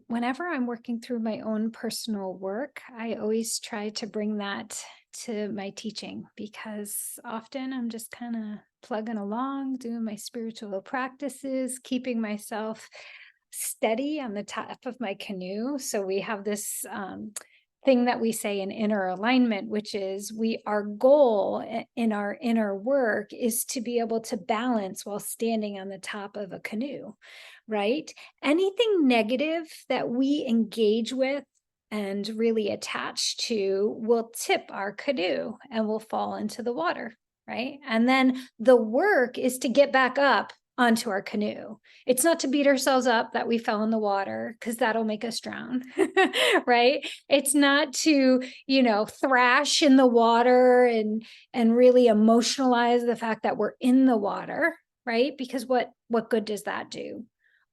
Whenever I'm working through my own personal work, I always try to bring that to my teaching because often I'm just kind of plugging along, doing my spiritual practices, keeping myself steady on the top of my canoe. So we have this thing that we say in inner alignment, which is our goal in our inner work is to be able to balance while standing on the top of a canoe, right? Anything negative that we engage with and really attach to will tip our canoe and will fall into the water, right? And then the work is to get back up onto our canoe. It's not to beat ourselves up that we fell in the water because that'll make us drown, right? It's not to, thrash in the water and really emotionalize the fact that we're in the water, right? Because what good does that do?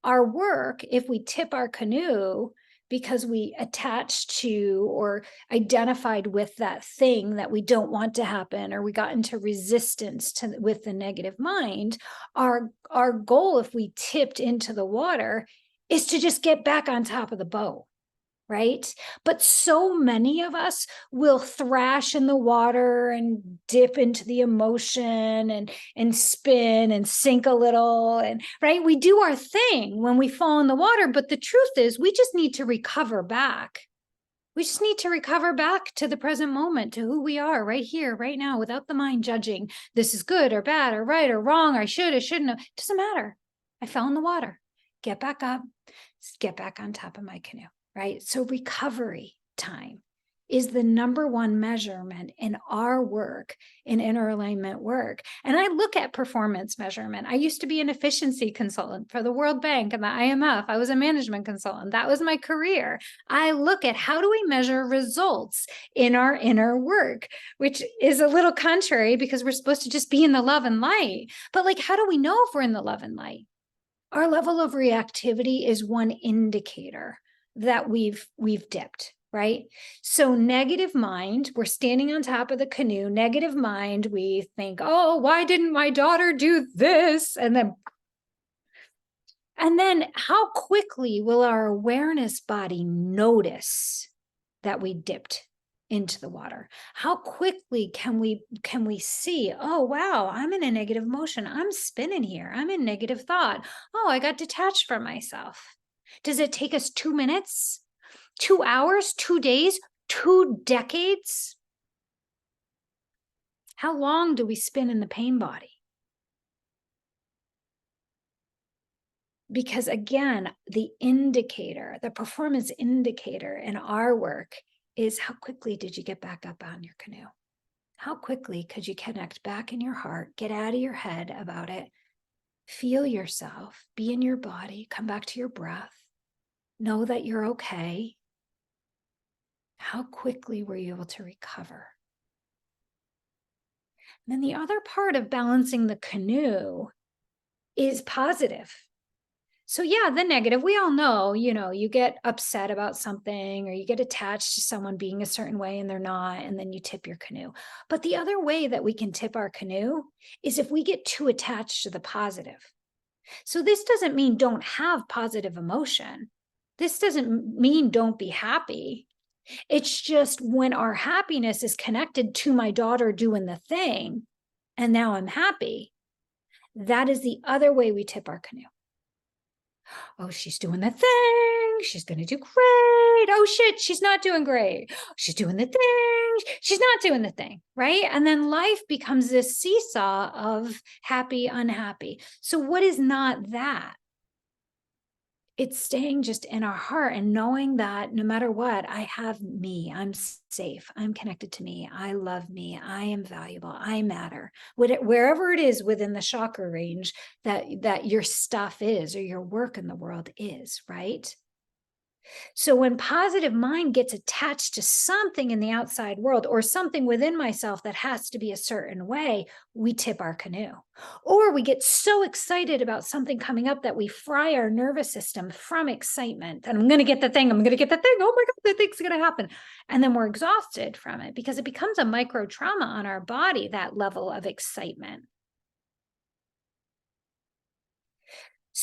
Our work, if we tip our canoe because we attached to or identified with that thing that we don't want to happen, or we got into resistance with the negative mind, our goal, if we tipped into the water, is to just get back on top of the boat. Right? But so many of us will thrash in the water and dip into the emotion and spin and sink a little. And right, we do our thing when we fall in the water. But the truth is, we just need to recover back. We just need to recover back to the present moment, to who we are right here, right now, without the mind judging this is good or bad or right or wrong, or I should, I shouldn't have. It doesn't matter. I fell in the water. Get back up, get back on top of my canoe. Right? So recovery time is the number one measurement in our work, in inner alignment work. And I look at performance measurement. I used to be an efficiency consultant for the World Bank and the IMF. I was a management consultant. That was my career. I look at how do we measure results in our inner work, which is a little contrary because we're supposed to just be in the love and light. But like, how do we know if we're in the love and light? Our level of reactivity is one indicator that we've dipped, right? So negative mind, we're standing on top of the canoe, negative mind, we think, oh, why didn't my daughter do this? And then how quickly will our awareness body notice that we dipped into the water? How quickly can we see, oh, wow, I'm in a negative emotion. I'm spinning here. I'm in negative thought. Oh, I got detached from myself. Does it take us 2 minutes, 2 hours, 2 days, 2 decades? How long do we spin in the pain body? Because again, the indicator, the performance indicator in our work is how quickly did you get back up on your canoe? How quickly could you connect back in your heart, get out of your head about it, feel yourself, be in your body, come back to your breath, know that you're okay. How quickly were you able to recover? And then the other part of balancing the canoe is positive. So yeah, the negative, we all know, you get upset about something or you get attached to someone being a certain way and they're not, and then you tip your canoe. But the other way that we can tip our canoe is if we get too attached to the positive. So this doesn't mean don't have positive emotion. This doesn't mean don't be happy. It's just when our happiness is connected to my daughter doing the thing, and now I'm happy, that is the other way we tip our canoe. Oh, she's doing the thing. She's going to do great. Oh, shit, she's not doing great. She's doing the thing. She's not doing the thing, right? And then life becomes this seesaw of happy, unhappy. So what is not that? It's staying just in our heart and knowing that no matter what, I have me, I'm safe, I'm connected to me, I love me, I am valuable, I matter. Wherever it is within the chakra range that your stuff is or your work in the world is, right? So when positive mind gets attached to something in the outside world or something within myself that has to be a certain way, we tip our canoe. Or we get so excited about something coming up that we fry our nervous system from excitement. And I'm going to get the thing. I'm going to get the thing. Oh my God, the thing's going to happen. And then we're exhausted from it because it becomes a micro trauma on our body, that level of excitement.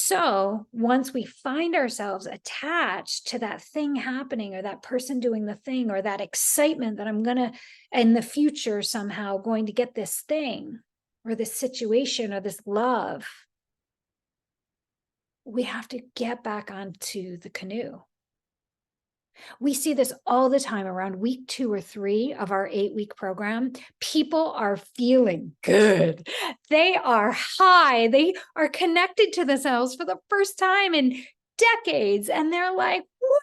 So once we find ourselves attached to that thing happening or that person doing the thing or that excitement that I'm going to, in the future, somehow going to get this thing or this situation or this love, we have to get back onto the canoe. We see this all the time around week 2 or 3 of our 8-week program. People are feeling good. They are high. They are connected to themselves for the first time in decades. And they're like, what?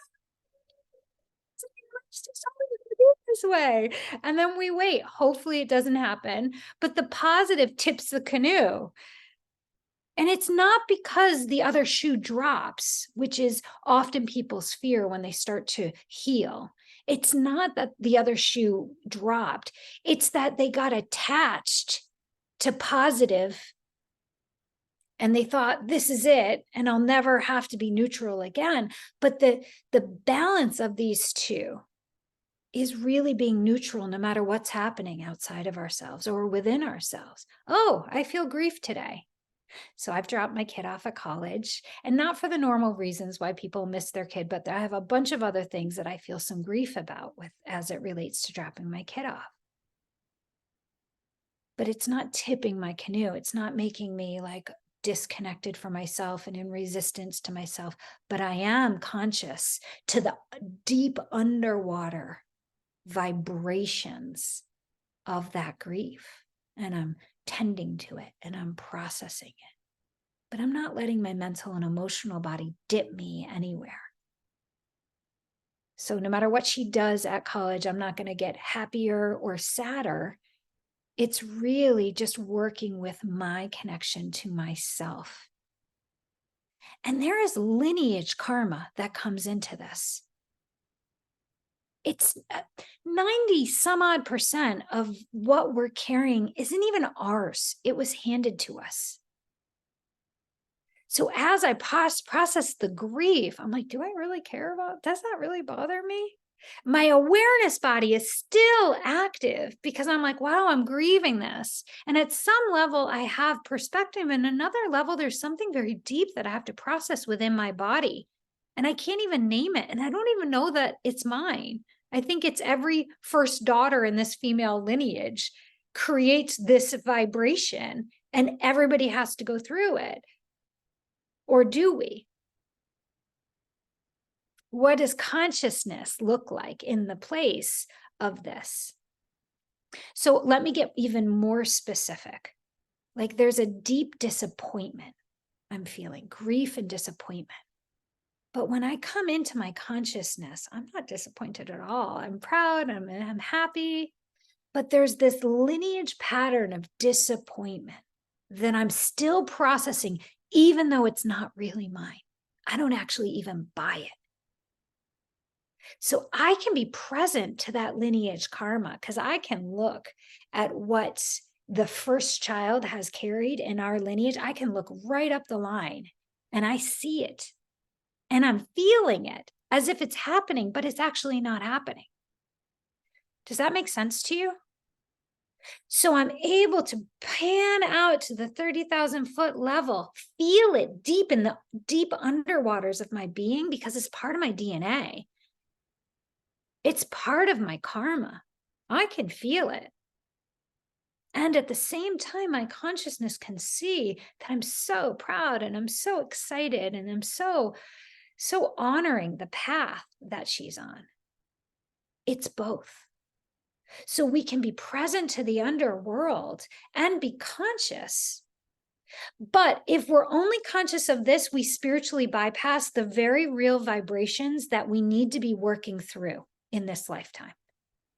This way. And then we wait. Hopefully it doesn't happen. But the positive tips the canoe. And it's not because the other shoe drops, which is often people's fear when they start to heal. It's not that the other shoe dropped. It's that they got attached to positive and they thought, this is it, and I'll never have to be neutral again. But the balance of these two is really being neutral no matter what's happening outside of ourselves or within ourselves. Oh, I feel grief today. So I've dropped my kid off at college, and not for the normal reasons why people miss their kid, but I have a bunch of other things that I feel some grief about with as it relates to dropping my kid off. But it's not tipping my canoe. It's not making me like disconnected from myself and in resistance to myself, but I am conscious to the deep underwater vibrations of that grief. And I'm tending to it and I'm processing it. But I'm not letting my mental and emotional body dip me anywhere. So no matter what she does at college, I'm not going to get happier or sadder. It's really just working with my connection to myself. And there is lineage karma that comes into this. It's 90 some odd % of what we're carrying isn't even ours. It was handed to us. So as I process the grief, I'm like, do I really care about, does that really bother me? My awareness body is still active because I'm like, wow, I'm grieving this. And at some level, I have perspective. And another level, there's something very deep that I have to process within my body. And I can't even name it. And I don't even know that it's mine. I think it's every first daughter in this female lineage creates this vibration, and everybody has to go through it. Or do we? What does consciousness look like in the place of this? So let me get even more specific. Like there's a deep disappointment I'm feeling, grief and disappointment. But when I come into my consciousness, I'm not disappointed at all. I'm proud, I'm happy. But there's this lineage pattern of disappointment that I'm still processing, even though it's not really mine. I don't actually even buy it. So I can be present to that lineage karma because I can look at what the first child has carried in our lineage. I can look right up the line and I see it and I'm feeling it as if it's happening, but it's actually not happening. Does that make sense to you? So I'm able to pan out to the 30,000-foot level, feel it deep in the deep underwaters of my being because it's part of my DNA. It's part of my karma. I can feel it. And at the same time, my consciousness can see that I'm so proud and I'm so excited and I'm so honoring the path that she's on. It's both. So we can be present to the underworld and be conscious. But if we're only conscious of this, we spiritually bypass the very real vibrations that we need to be working through in this lifetime.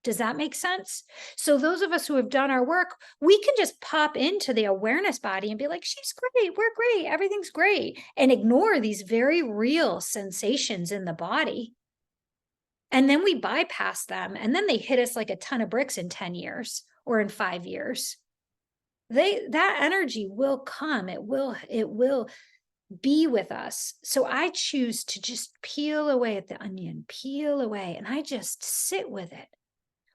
Does that make sense? So those of us who have done our work, we can just pop into the awareness body and be like, she's great, we're great, everything's great, and ignore these very real sensations in the body. And then we bypass them, and then they hit us like a ton of bricks in 10 years or in 5 years. That energy will come. It will be with us. So I choose to just peel away at the onion, peel away, and I just sit with it.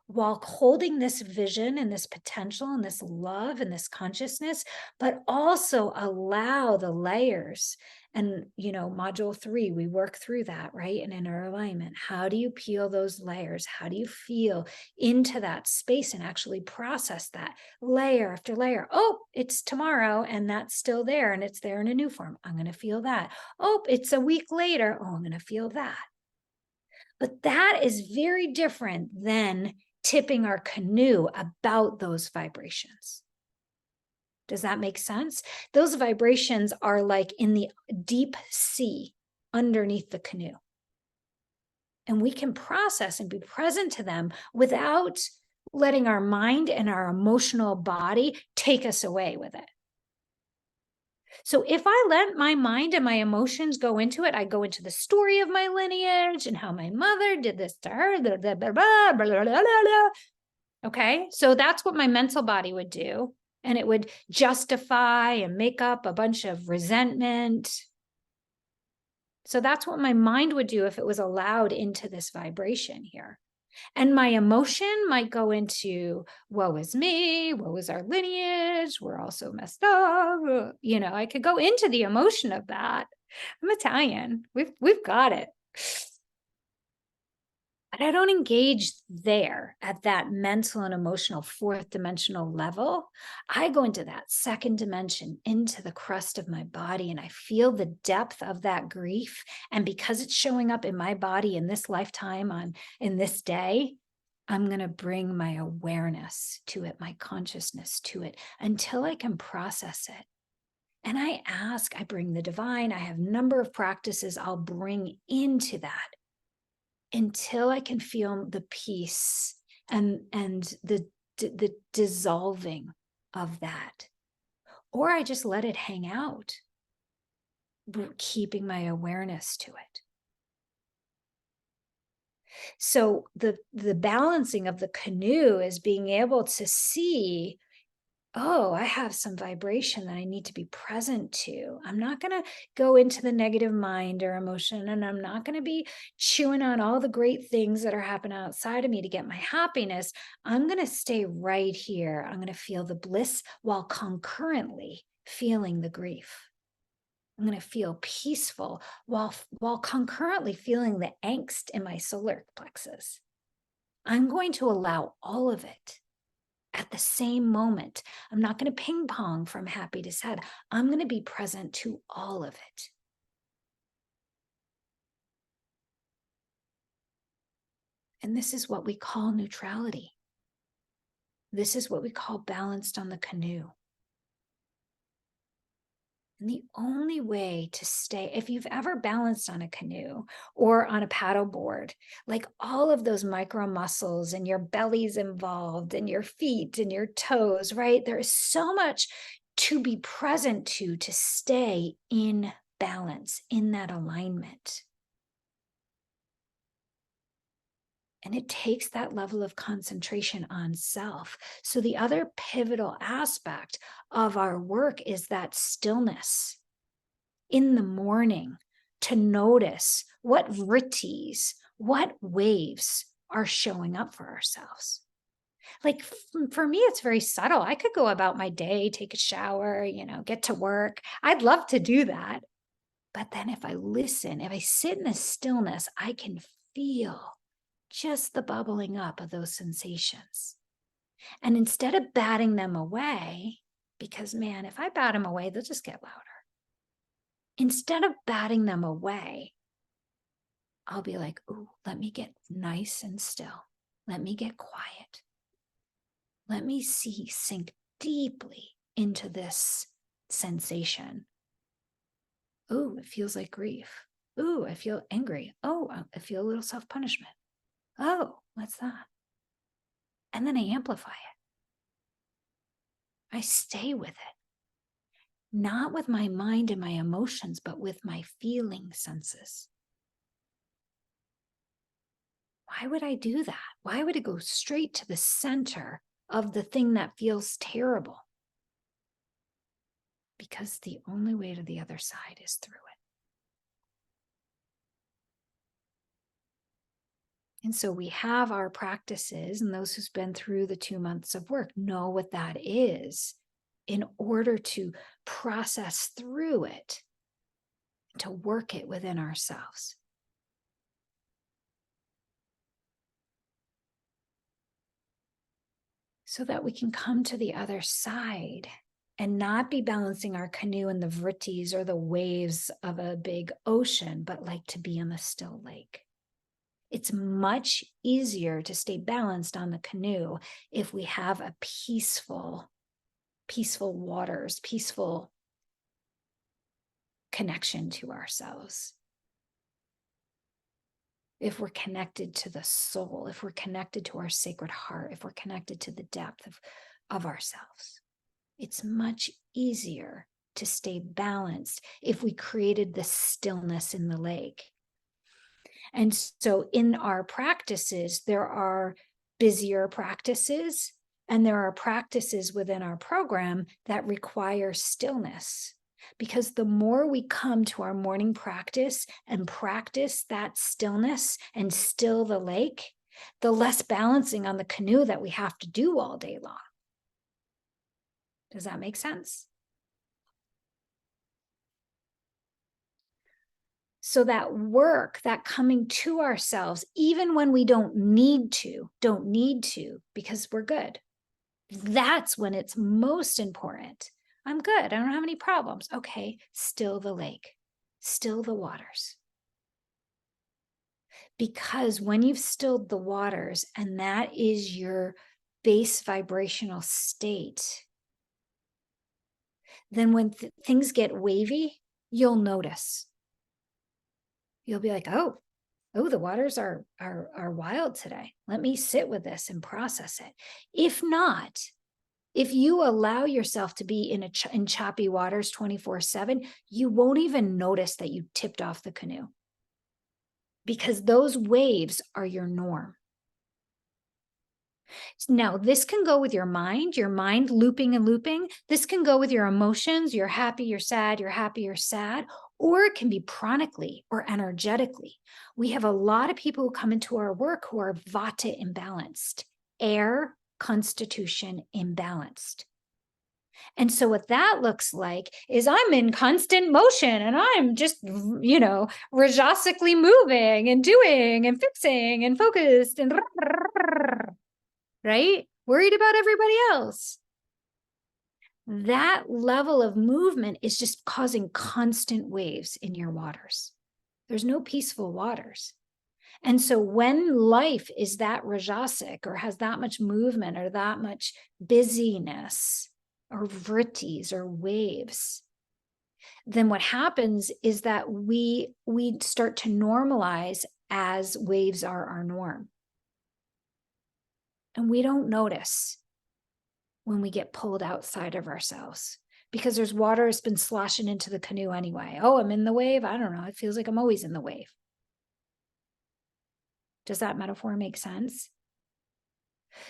while holding this vision and this potential and this love and this consciousness, but also allow the layers. And, module 3, we work through that, right? And in our alignment, how do you peel those layers? How do you feel into that space and actually process that layer after layer? Oh, it's tomorrow and that's still there and it's there in a new form. I'm going to feel that. Oh, it's a week later. Oh, I'm going to feel that. But that is very different than tipping our canoe about those vibrations. Does that make sense? Those vibrations are like in the deep sea underneath the canoe. And we can process and be present to them without letting our mind and our emotional body take us away with it. So if I let my mind and my emotions go into it, I go into the story of my lineage and how my mother did this to her. Blah, blah, blah, blah, blah, blah, blah, blah. Okay, so that's what my mental body would do. And it would justify and make up a bunch of resentment. So that's what my mind would do if it was allowed into this vibration here. And my emotion might go into, woe is me, woe is our lineage, we're all so messed up. I could go into the emotion of that. I'm Italian. We've got it. But I don't engage there at that mental and emotional 4th dimensional level. I go into that 2nd dimension, into the crust of my body, and I feel the depth of that grief. And because it's showing up in my body in this lifetime, in this day, I'm going to bring my awareness to it, my consciousness to it, until I can process it. And I bring the divine. I have a number of practices I'll bring into that, until I can feel the peace and the dissolving of that. Or I just let it hang out, keeping my awareness to it. So the balancing of the canoe is being able to see, oh, I have some vibration that I need to be present to. I'm not going to go into the negative mind or emotion, and I'm not going to be chewing on all the great things that are happening outside of me to get my happiness. I'm going to stay right here. I'm going to feel the bliss while concurrently feeling the grief. I'm going to feel peaceful while concurrently feeling the angst in my solar plexus. I'm going to allow all of it at the same moment. I'm not going to ping pong from happy to sad. I'm going to be present to all of it. And this is what we call neutrality. This is what we call balanced on the canoe. And the only way to stay, if you've ever balanced on a canoe or on a paddle board, like all of those micro muscles and your belly's involved and your feet and your toes, right? There is so much to be present to stay in balance, in that alignment. And it takes that level of concentration on self. So the other pivotal aspect of our work is that stillness in the morning, to notice what vrittis, what waves are showing up for ourselves. Like for me, it's very subtle. I could go about my day, take a shower, get to work. I'd love to do that. But then if I listen, if I sit in the stillness, I can feel just the bubbling up of those sensations. And instead of batting them away, because man, if I bat them away, they'll just get louder. Instead of batting them away, I'll be like, ooh, let me get nice and still. Let me get quiet. Let me sink deeply into this sensation. Ooh, it feels like grief. Ooh, I feel angry. Oh, I feel a little self-punishment. Oh, what's that? And then I amplify it. I stay with it. Not with my mind and my emotions, but with my feeling senses. Why would I do that? Why would it go straight to the center of the thing that feels terrible? Because the only way to the other side is through And so we have our practices, and those who've been through the 2 months of work know what that is in order to process through it, to work it within ourselves. So that we can come to the other side and not be balancing our canoe in the vrittis or the waves of a big ocean, but like to be in the still lake. It's much easier to stay balanced on the canoe if we have a peaceful waters, peaceful connection to ourselves. If we're connected to the soul, if we're connected to our sacred heart, if we're connected to the depth of ourselves, it's much easier to stay balanced if we created the stillness in the lake. And so in our practices, there are busier practices, and there are practices within our program that require stillness. Because the more we come to our morning practice and practice that stillness and still the lake, the less balancing on the canoe that we have to do all day long. Does that make sense? So that work, that coming to ourselves, even when we don't need to, because we're good. That's when it's most important. I'm good. I don't have any problems. Okay, still the lake, still the waters. Because when you've stilled the waters and that is your base vibrational state, then when things get wavy, you'll notice. You'll be like, oh, the waters are wild today. Let me sit with this and process it. If not, if you allow yourself to be in choppy waters 24/7, you won't even notice that you tipped off the canoe, because those waves are your norm. Now, this can go with your mind looping and looping. This can go with your emotions. You're happy, you're sad, you're happy, you're sad. Or it can be chronically or energetically. We have a lot of people who come into our work who are vata imbalanced, air constitution imbalanced. And so what that looks like is I'm in constant motion and I'm just, rajasically moving and doing and fixing and focused and right? Worried about everybody else. That level of movement is just causing constant waves in your waters. There's no peaceful waters. And so when life is that rajasic or has that much movement or that much busyness or vrittis or waves, then what happens is that we start to normalize as waves are our norm. And we don't notice when we get pulled outside of ourselves because there's water that's been sloshing into the canoe anyway. Oh, I'm in the wave. I don't know. It feels like I'm always in the wave. Does that metaphor make sense?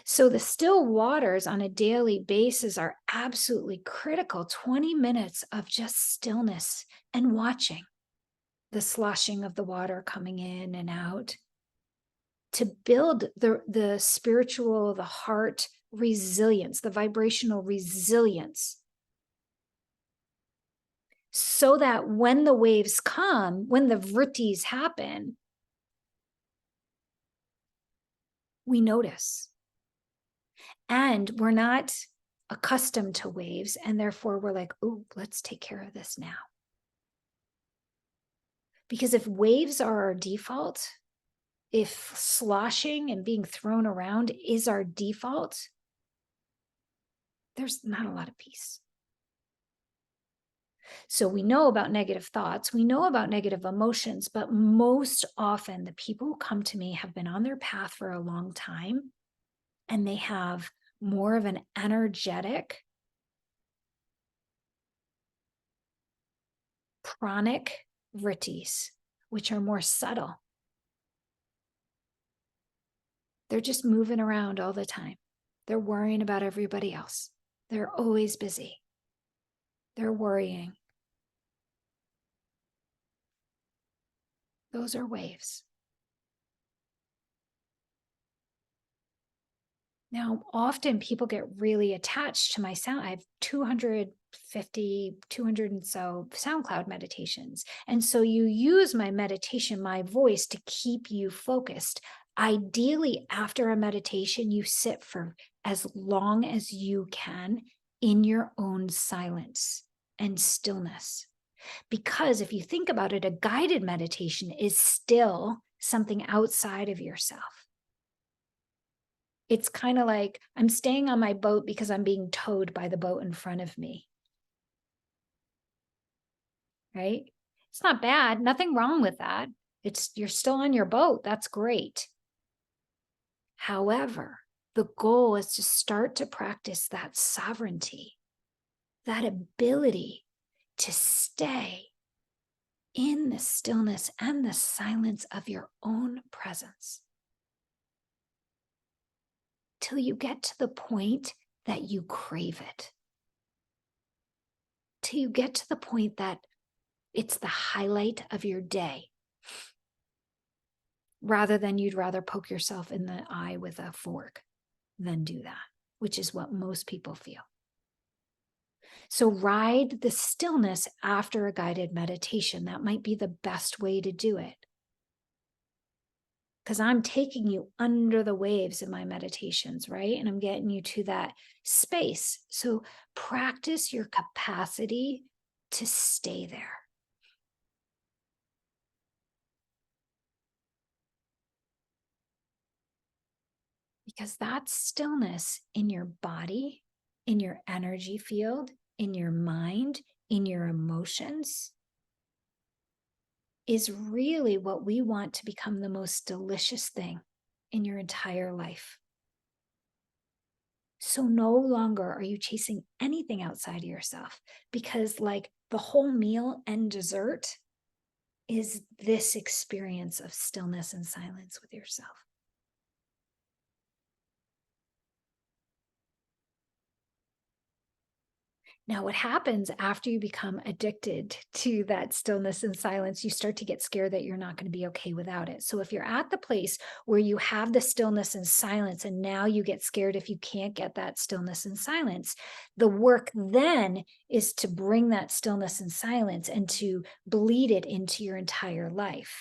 So the still waters on a daily basis are absolutely critical. 20 minutes of just stillness and watching the sloshing of the water coming in and out to build the spiritual, the heart resilience, the vibrational resilience, so that when the waves come, when the vrittis happen, we notice. And we're not accustomed to waves, and therefore we're like, oh, let's take care of this now. Because if waves are our default, if sloshing and being thrown around is our default, there's not a lot of peace. So we know about negative thoughts, we know about negative emotions, but most often the people who come to me have been on their path for a long time, and they have more of an energetic, chronic vrittis, which are more subtle. They're just moving around all the time. They're worrying about everybody else. They're always busy. They're worrying. Those are waves. Now, often people get really attached to my sound. I have 250, 200 and so SoundCloud meditations. And so you use my meditation, my voice to keep you focused. Ideally, after a meditation, you sit for as long as you can in your own silence and stillness. Because if you think about it, a guided meditation is still something outside of yourself. It's kind of like I'm staying on my boat because I'm being towed by the boat in front of me, right? It's not bad, nothing wrong with that. It's you're still on your boat. That's great. However, the goal is to start to practice that sovereignty, that ability to stay in the stillness and the silence of your own presence till you get to the point that you crave it, till you get to the point that it's the highlight of your day, rather than you'd rather poke yourself in the eye with a fork than do that, which is what most people feel. So ride the stillness after a guided meditation. That might be the best way to do it. Because I'm taking you under the waves in my meditations, right? And I'm getting you to that space. So practice your capacity to stay there. Because that stillness in your body, in your energy field, in your mind, in your emotions is really what we want to become the most delicious thing in your entire life. So no longer are you chasing anything outside of yourself, because like the whole meal and dessert is this experience of stillness and silence with yourself. Now, what happens after you become addicted to that stillness and silence, you start to get scared that you're not going to be okay without it. So, if you're at the place where you have the stillness and silence, and now you get scared if you can't get that stillness and silence, the work then is to bring that stillness and silence and to bleed it into your entire life.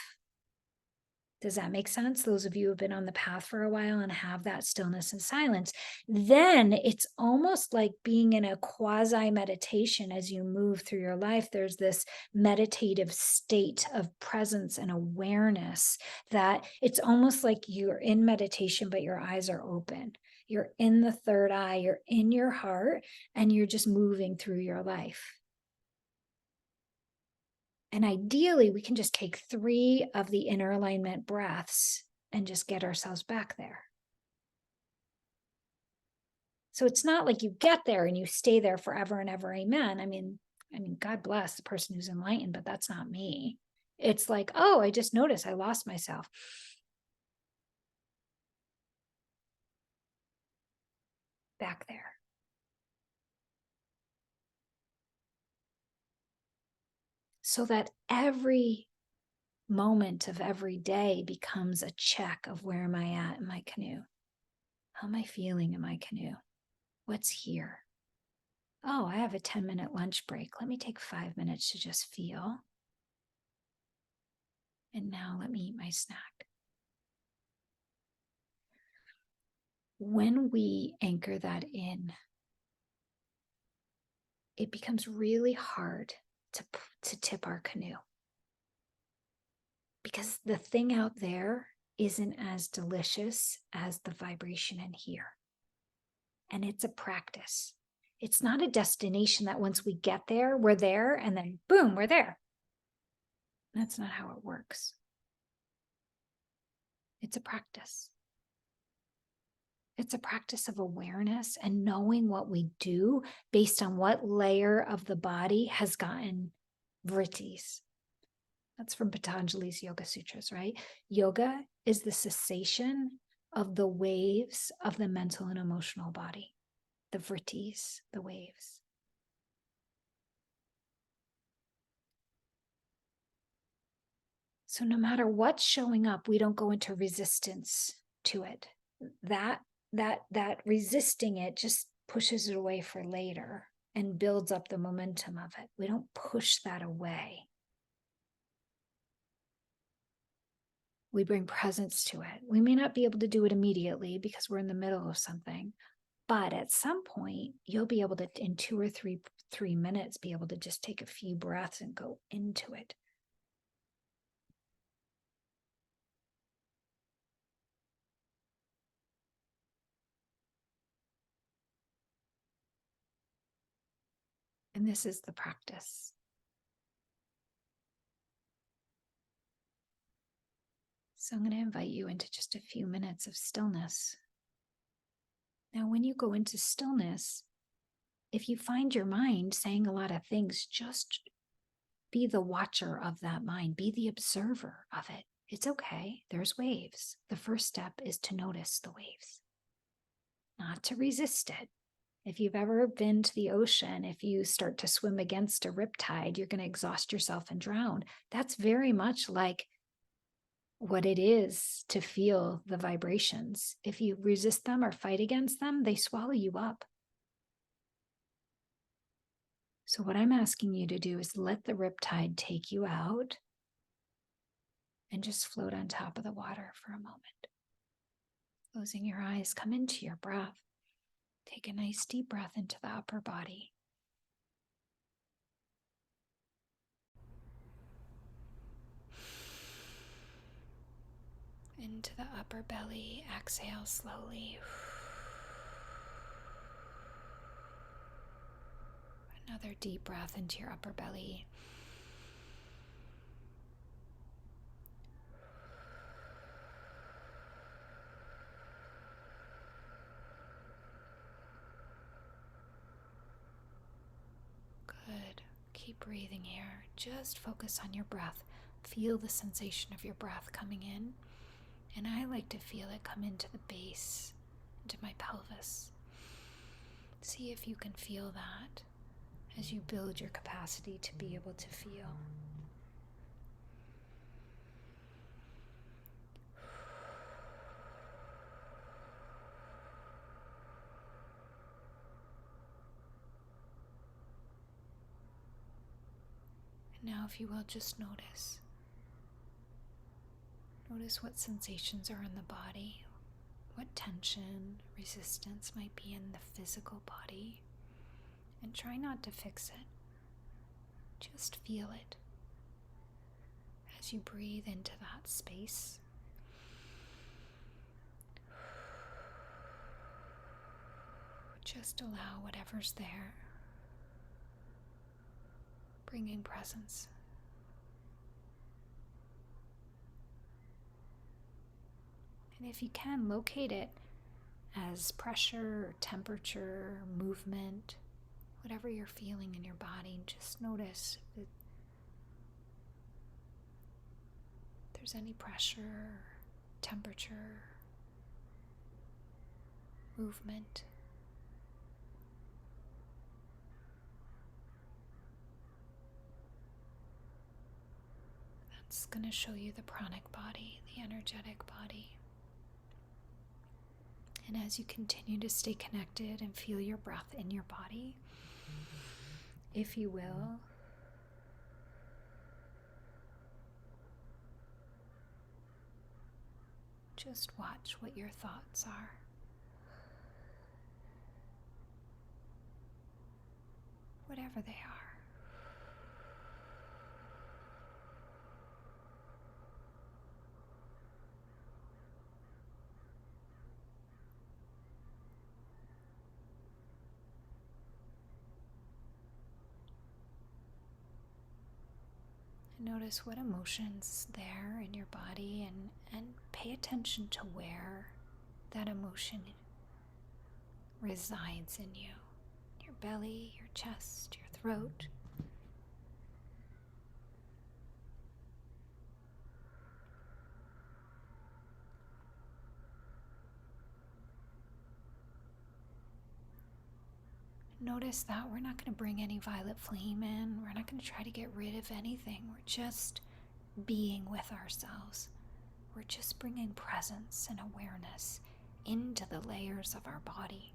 Does that make sense? Those of you who have been on the path for a while and have that stillness and silence, then it's almost like being in a quasi meditation as you move through your life. There's this meditative state of presence and awareness that it's almost like you're in meditation, but your eyes are open. You're in the third eye, you're in your heart, and you're just moving through your life. And ideally, we can just take 3 of the inner alignment breaths and just get ourselves back there. So it's not like you get there and you stay there forever and ever. Amen. I mean, God bless the person who's enlightened, but that's not me. It's like, oh, I just noticed I lost myself. Back there. So that every moment of every day becomes a check of where am I at in my canoe? How am I feeling in my canoe? What's here? Oh, I have a 10-minute lunch break. Let me take 5 minutes to just feel. And now let me eat my snack. When we anchor that in, it becomes really hard to tip our canoe. Because the thing out there isn't as delicious as the vibration in here. And it's a practice. It's not a destination that once we get there, we're there, and then boom, we're there. That's not how it works. It's a practice. It's a practice of awareness and knowing what we do based on what layer of the body has gotten vrittis. That's from Patanjali's Yoga Sutras, right? Yoga is the cessation of the waves of the mental and emotional body, the vrittis, the waves. So no matter what's showing up, we don't go into resistance to it. That that resisting it just pushes it away for later and builds up the momentum of it. We don't push that away. We bring presence to it. We may not be able to do it immediately because we're in the middle of something, but at some point you'll be able to, in 2 or 3 minutes, be able to just take a few breaths and go into it. And this is the practice. So I'm going to invite you into just a few minutes of stillness. Now, when you go into stillness, if you find your mind saying a lot of things, just be the watcher of that mind, be the observer of it. It's okay. There's waves. The first step is to notice the waves, not to resist it. If you've ever been to the ocean, if you start to swim against a riptide, you're going to exhaust yourself and drown. That's very much like what it is to feel the vibrations. If you resist them or fight against them, they swallow you up. So what I'm asking you to do is let the riptide take you out and just float on top of the water for a moment. Closing your eyes, come into your breath. Take a nice deep breath into the upper body. Into the upper belly, exhale slowly. Another deep breath into your upper belly. Good. Keep breathing here. Just focus on your breath. Feel the sensation of your breath coming in. And I like to feel it come into the base, into my pelvis. See if you can feel that as you build your capacity to be able to feel. And now, if you will, just notice. Notice what sensations are in the body, what tension, resistance might be in the physical body, and try not to fix it. Just feel it as you breathe into that space. Just allow whatever's there, bringing presence. And if you can, locate it as pressure or temperature or movement, whatever you're feeling in your body. Just notice if there's any pressure, temperature, movement. That's going to show you the pranic body, the energetic body. And as you continue to stay connected and feel your breath in your body, if you will, just watch what your thoughts are. Whatever they are. Notice what emotions there in your body and pay attention to where that emotion resides in you. Your belly, your chest, your throat. Notice that we're not going to bring any violet flame in. We're not going to try to get rid of anything. We're just being with ourselves. We're just bringing presence and awareness into the layers of our body.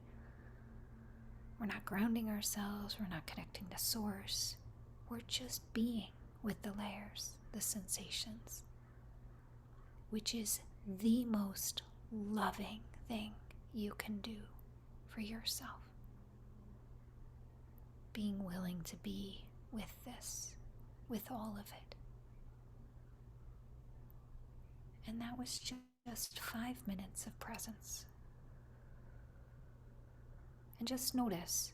We're not grounding ourselves, we're not connecting to source. We're just being with the layers, the sensations, which is the most loving thing you can do for yourself. Being willing to be with this, with all of it. And that was just 5 minutes of presence. And just notice,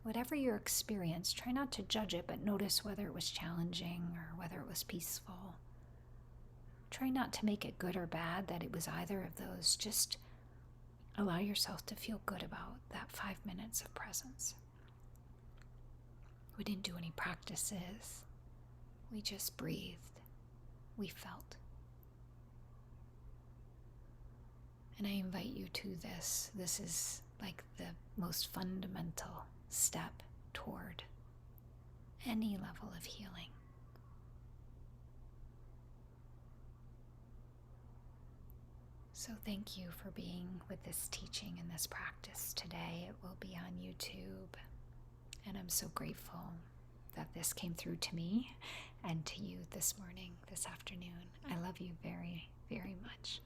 whatever your experience, try not to judge it, but notice whether it was challenging or whether it was peaceful. Try not to make it good or bad, that it was either of those. Just allow yourself to feel good about that 5 minutes of presence. We didn't do any practices. We just breathed. We felt. And I invite you to this. This is like the most fundamental step toward any level of healing. So thank you for being with this teaching and this practice today. It will be on YouTube. And I'm so grateful that this came through to me and to you this morning, this afternoon. I love you very, very much.